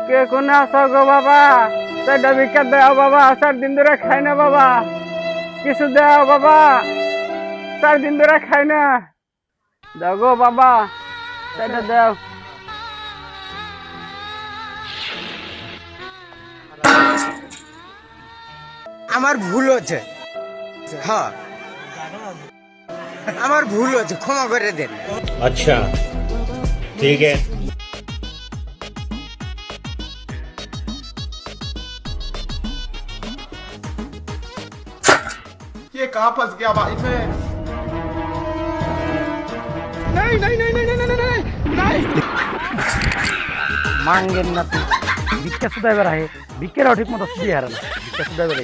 কে কোনে আছো গো বাবা? চারটা ভিক্ষা দাও বাবা, 4 দিন ধরে খাই না বাবা। কিছু দাও বাবা, 4 দিন ধরে খাই না। দাও গো বাবা, চারটা দাও। আমার ভুল হচ্ছে, হ্যাঁ আমার ভুল হচ্ছে, ক্ষমা করে দেন। अच्छा ठीक है। ये कहाँ फंस गया भाई मैं? नहीं नहीं नहीं नहीं नहीं नहीं नहीं মাঙ্গেন না তুই, ভিক্ষা সুদাইবার আহে, ভিক্ষারাও ঠিক মতো সুদিয়ে হারে না, ভিক্ষা সুদাইবার